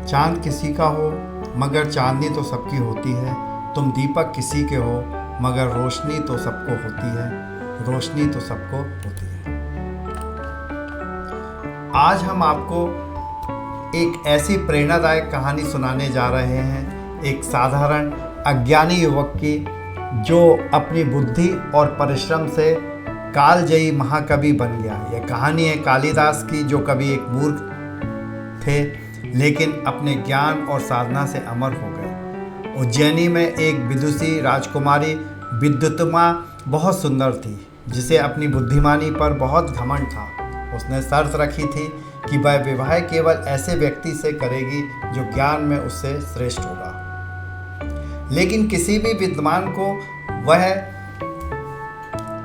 चांद किसी का हो मगर चांदनी तो सबकी होती है। तुम दीपक किसी के हो मगर रोशनी तो सबको होती है, रोशनी तो सबको होती है। आज हम आपको एक ऐसी प्रेरणादायक कहानी सुनाने जा रहे हैं, एक साधारण अज्ञानी युवक की जो अपनी बुद्धि और परिश्रम से कालजयी महाकवि बन गया। यह कहानी है कालिदास की, जो कभी एक मूर्ख थे लेकिन अपने ज्ञान और साधना से अमर हो गए। उज्जैनी में एक विदुषी राजकुमारी विद्युत्मा बहुत सुंदर थी, जिसे अपनी बुद्धिमानी पर बहुत घमंड था। उसने शर्त रखी थी कि वह विवाह केवल ऐसे व्यक्ति से करेगी जो ज्ञान में उससे श्रेष्ठ होगा। लेकिन किसी भी विद्वान को वह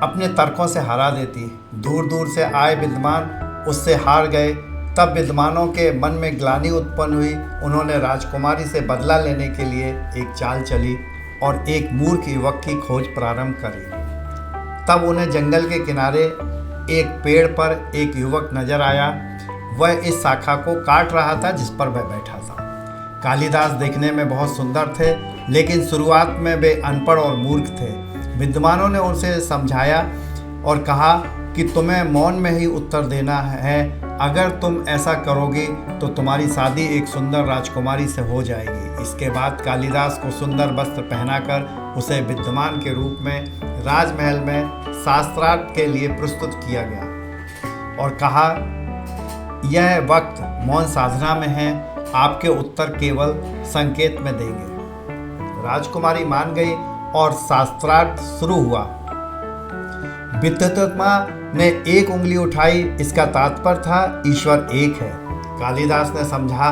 अपने तर्कों से हरा देती। दूर दूर से आए विद्वान उससे हार गए। तब विद्वानों के मन में ग्लानि उत्पन्न हुई। उन्होंने राजकुमारी से बदला लेने के लिए एक चाल चली और एक मूर्ख युवक की खोज प्रारंभ करी। तब उन्हें जंगल के किनारे एक पेड़ पर एक युवक नजर आया। वह इस शाखा को काट रहा था जिस पर वह बैठा था। कालिदास देखने में बहुत सुंदर थे, लेकिन शुरुआत में वे अनपढ़ और मूर्ख थे। विद्वानों ने उनसे समझाया और कहा कि तुम्हें मौन में ही उत्तर देना है। अगर तुम ऐसा करोगे तो तुम्हारी शादी एक सुंदर राजकुमारी से हो जाएगी। इसके बाद कालिदास को सुंदर वस्त्र पहनाकर उसे विद्वान के रूप में राजमहल में शास्त्रार्थ के लिए प्रस्तुत किया गया और कहा, यह वक्त मौन साधना में है, आपके उत्तर केवल संकेत में देंगे। राजकुमारी मान गई और शास्त्रार्थ शुरू हुआ। विद्युत्मा ने एक उंगली उठाई। इसका तात्पर्य था ईश्वर एक है। कालिदास ने समझा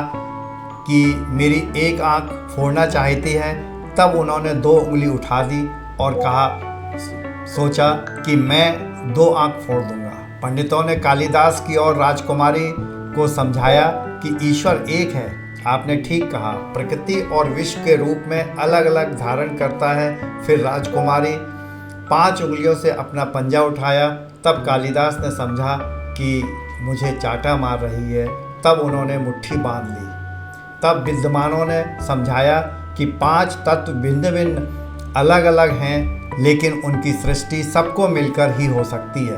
कि मेरी एक आंख फोड़ना चाहती है। तब उन्होंने 2 उंगली उठा दी और कहा, सोचा कि मैं 2 आंख फोड़ दूंगा। पंडितों ने कालिदास की और राजकुमारी को समझाया कि ईश्वर एक है। आपने ठीक कहा, प्रकृति और विश्व के रूप में अलग अलग धारण करता है। फिर राजकुमारी 5 उंगलियों से अपना पंजा उठाया। तब कालिदास ने समझा कि मुझे चाटा मार रही है। तब उन्होंने मुट्ठी बांध ली। तब विद्वानों ने समझाया कि 5 तत्व भिन्न भिन्न अलग अलग हैं, लेकिन उनकी सृष्टि सबको मिलकर ही हो सकती है।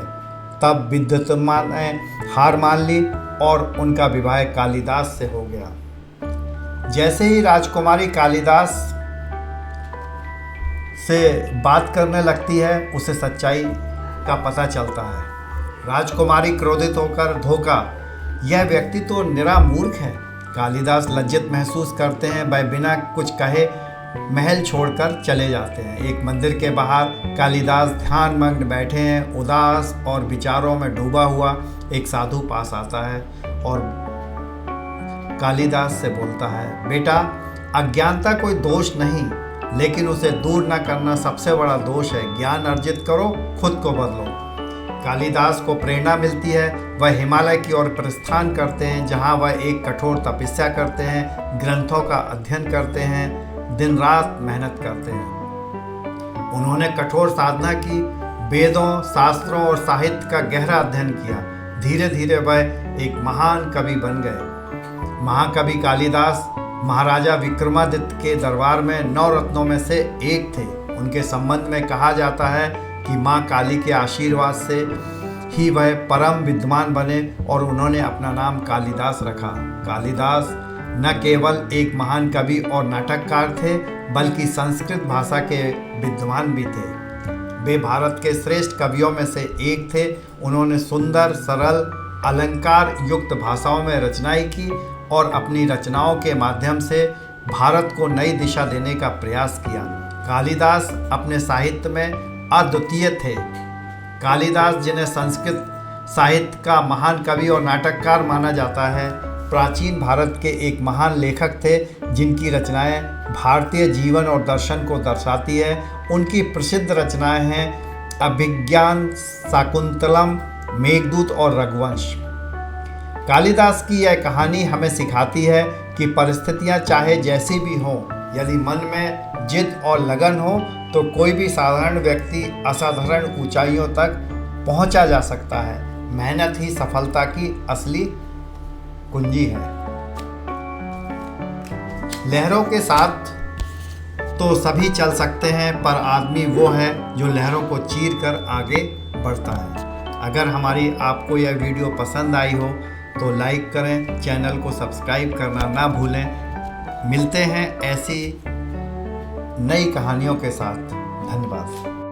तब विद्युत्मा ने हार मान ली और उनका विवाह कालिदास से हो गया। जैसे ही राजकुमारी कालिदास से बात करने लगती है, उसे सच्चाई का पता चलता है। राजकुमारी क्रोधित होकर, धोखा, यह व्यक्ति तो निरा मूर्ख है। कालिदास लज्जित महसूस करते हैं। वह बिना कुछ कहे महल छोड़कर चले जाते हैं। एक मंदिर के बाहर कालिदास ध्यानमग्न बैठे हैं। उदास और विचारों में डूबा हुआ एक साधु पास आता है और कालिदास से बोलता है, बेटा, अज्ञानता कोई दोष नहीं, लेकिन उसे दूर न करना सबसे बड़ा दोष है। ज्ञान अर्जित करो, खुद को बदलो। कालिदास को प्रेरणा मिलती है। वह हिमालय की ओर प्रस्थान करते हैं, जहां वह एक कठोर तपस्या करते हैं, ग्रंथों का अध्ययन करते हैं, दिन रात मेहनत करते हैं। उन्होंने कठोर साधना की, वेदों, शास्त्रों और साहित्य का गहरा अध्ययन किया। धीरे धीरे वह एक महान कवि बन गए। महाकवि कालिदास महाराजा विक्रमादित्य के दरबार में 9 रत्नों में से एक थे। उनके संबंध में कहा जाता है कि माँ काली के आशीर्वाद से ही वह परम विद्वान बने और उन्होंने अपना नाम कालिदास रखा। कालिदास न केवल एक महान कवि और नाटककार थे, बल्कि संस्कृत भाषा के विद्वान भी थे। वे भारत के श्रेष्ठ कवियों में से एक थे। उन्होंने सुंदर, सरल, अलंकार युक्त भाषाओं में रचनाएं की और अपनी रचनाओं के माध्यम से भारत को नई दिशा देने का प्रयास किया। कालिदास अपने साहित्य में अद्वितीय थे। कालिदास, जिन्हें संस्कृत साहित्य का महान कवि और नाटककार माना जाता है, प्राचीन भारत के एक महान लेखक थे, जिनकी रचनाएं भारतीय जीवन और दर्शन को दर्शाती है। उनकी प्रसिद्ध रचनाएं हैं अभिज्ञान, शाकुंतलम, मेघदूत और रघुवंश। कालिदास की यह कहानी हमें सिखाती है कि परिस्थितियां चाहे जैसी भी हों, यदि मन में जिद और लगन हो तो कोई भी साधारण व्यक्ति असाधारण ऊंचाइयों तक पहुंचा जा सकता है। मेहनत ही सफलता की असली कुंजी है। लहरों के साथ तो सभी चल सकते हैं, पर आदमी वो है जो लहरों को चीर कर आगे बढ़ता है। अगर हमारी आपको यह वीडियो पसंद आई हो तो लाइक करें, चैनल को सब्सक्राइब करना ना भूलें। मिलते हैं ऐसी नई कहानियों के साथ। धन्यवाद।